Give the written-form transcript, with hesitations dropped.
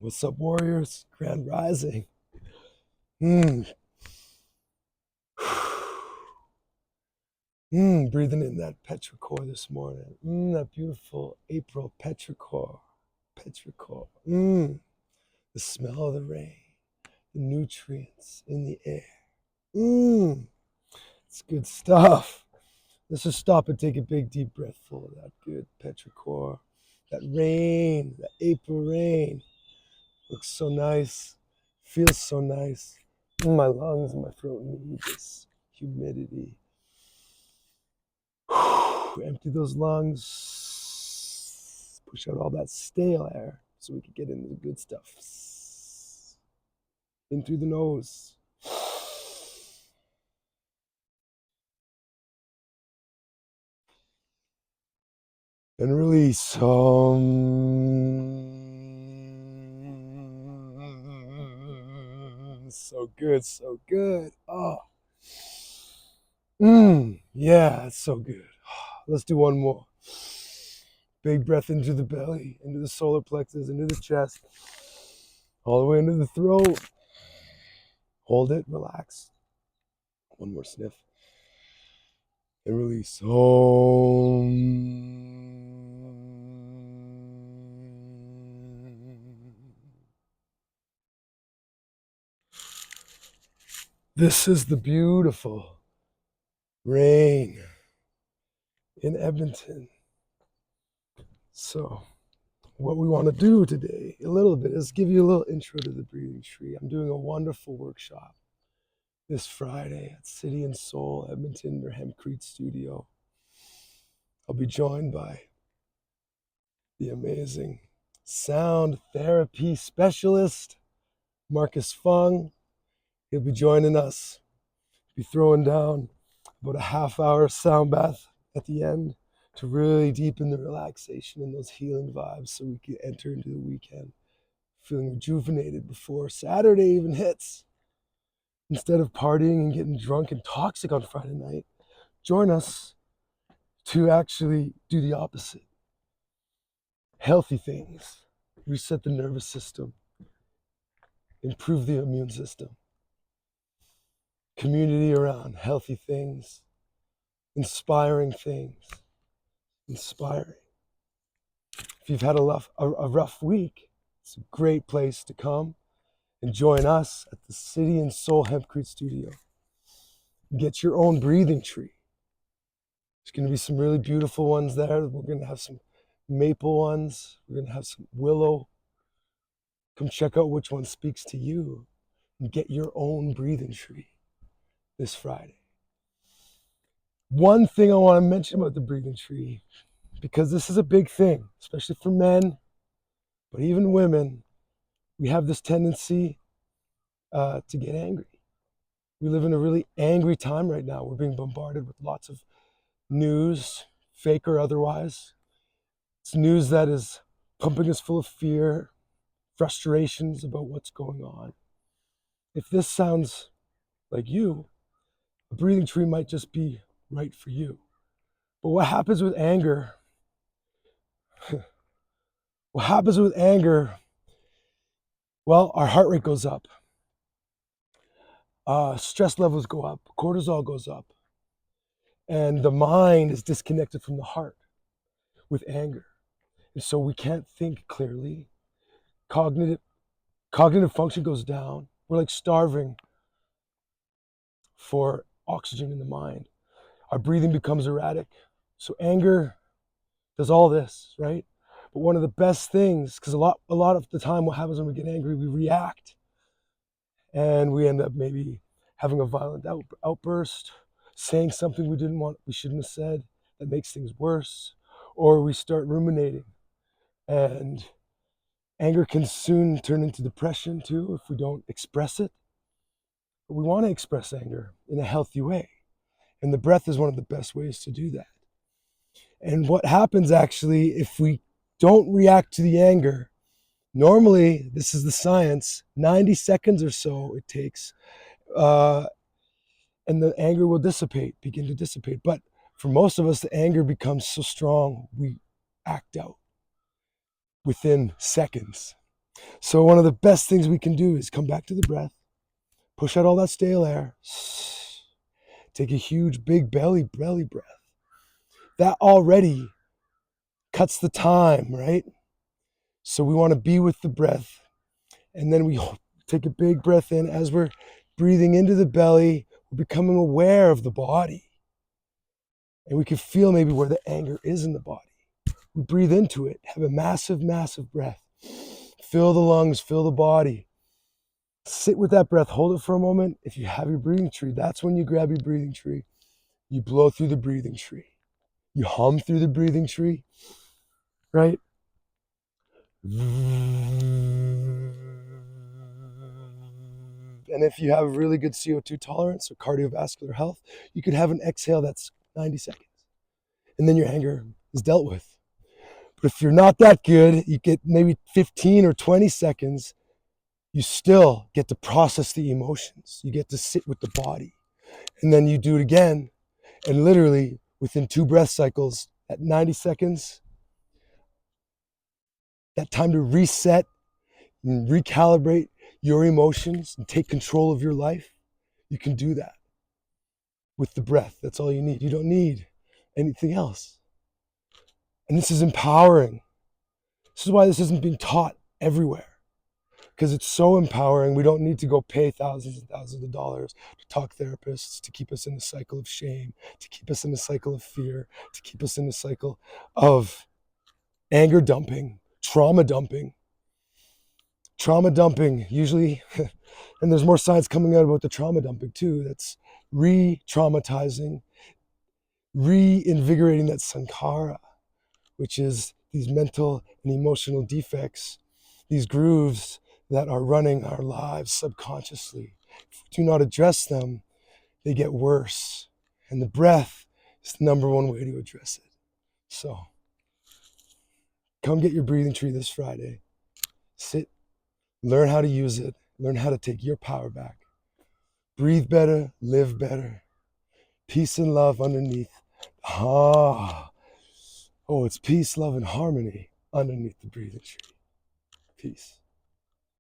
What's up, warriors? Grand rising. Breathing in that petrichor this morning. That beautiful April petrichor. Petrichor. The smell of the rain. The nutrients in the air. It's good stuff. Let's just stop and take a big deep breath full of that good petrichor. That rain, that April rain. Looks so nice. Feels so nice. My lungs and my throat need this humidity. Empty those lungs. Push out all that stale air so we can get into the good stuff. In through the nose. And release. So good, so good. Oh. Yeah, it's so good. Let's do one more. Big breath into the belly, into the solar plexus, into the chest, all the way into the throat. Hold it, relax. One more sniff. And release. This is the beautiful rain in Edmonton. So what we want to do today a little bit is give you a little intro to the breathing tree. I'm doing a wonderful workshop this Friday at City and Soul Edmonton, their Hempcrete studio. I'll be joined by the amazing sound therapy specialist, Marcus Fung. He'll be joining us. Be throwing down about a half-hour sound bath at the end to really deepen the relaxation and those healing vibes so we can enter into the weekend feeling rejuvenated before Saturday even hits. Instead of partying and getting drunk and toxic on Friday night, join us to actually do the opposite. Healthy things, reset the nervous system, improve the immune system. Community around healthy things, inspiring things, inspiring. If you've had a rough week, it's a great place to come and join us at the City and Soul Hempcrete studio. Get your own breathing tree. There's going to be some really beautiful ones there. We're going to have some maple ones. We're going to have some willow. Come check out which one speaks to you and get your own breathing tree this Friday. One thing I want to mention about the breathing tree, because this is a big thing, especially for men, but even women, we have this tendency to get angry. We live in a really angry time right now. We're being bombarded with lots of news, fake or otherwise. It's news that is pumping us full of fear, frustrations about what's going on. If this sounds like you, a breathing tree might just be right for you. But what happens with anger? Well, our heart rate goes up. Stress levels go up. Cortisol goes up. And the mind is disconnected from the heart with anger. And so we can't think clearly. Cognitive function goes down. We're like starving for oxygen in the mind. Our breathing becomes erratic. So anger does all this, right? But one of the best things, because a lot of the time what happens when we get angry, we react. And we end up maybe having a violent outburst, saying something we shouldn't have said, that makes things worse. Or we start ruminating. And anger can soon turn into depression too if we don't express it. But we want to express anger in a healthy way. And the breath is one of the best ways to do that. And what happens actually if we don't react to the anger, normally, this is the science, 90 seconds or so it takes, and the anger will begin to dissipate. But for most of us, the anger becomes so strong, we act out within seconds. So one of the best things we can do is come back to the breath, push out all that stale air, take a huge, big belly breath. That already cuts the time, right? So we want to be with the breath. And then we take a big breath in. As we're breathing into the belly, we're becoming aware of the body. And we can feel maybe where the anger is in the body. We breathe into it, have a massive, massive breath. Fill the lungs, fill the body. Sit with that breath, hold it for a moment. If you have your breathing tree, that's when you grab your breathing tree. You blow through the breathing tree. You hum through the breathing tree, right? And if you have really good CO2 tolerance or cardiovascular health, you could have an exhale that's 90 seconds. And then your anger is dealt with. But if you're not that good, you get maybe 15 or 20 seconds, you still get to process the emotions. You get to sit with the body. And then you do it again. And literally within 2 breath cycles at 90 seconds, that time to reset and recalibrate your emotions and take control of your life, you can do that with the breath. That's all you need. You don't need anything else. And this is empowering. This is why this isn't being taught everywhere, because it's so empowering. We don't need to go pay thousands and thousands of dollars to talk therapists to keep us in the cycle of shame, to keep us in the cycle of fear, to keep us in the cycle of anger dumping, trauma dumping. Trauma dumping, usually, and there's more science coming out about the trauma dumping too, that's re-traumatizing, reinvigorating that sankhara, which is these mental and emotional defects, these grooves that are running our lives subconsciously. If we do not address them, they get worse. And the breath is the number one way to address it. So come get your breathing tree this Friday. Sit, learn how to use it, learn how to take your power back. Breathe better, live better. Peace and love underneath. Oh, it's peace, love, and harmony underneath the breathing tree. Peace.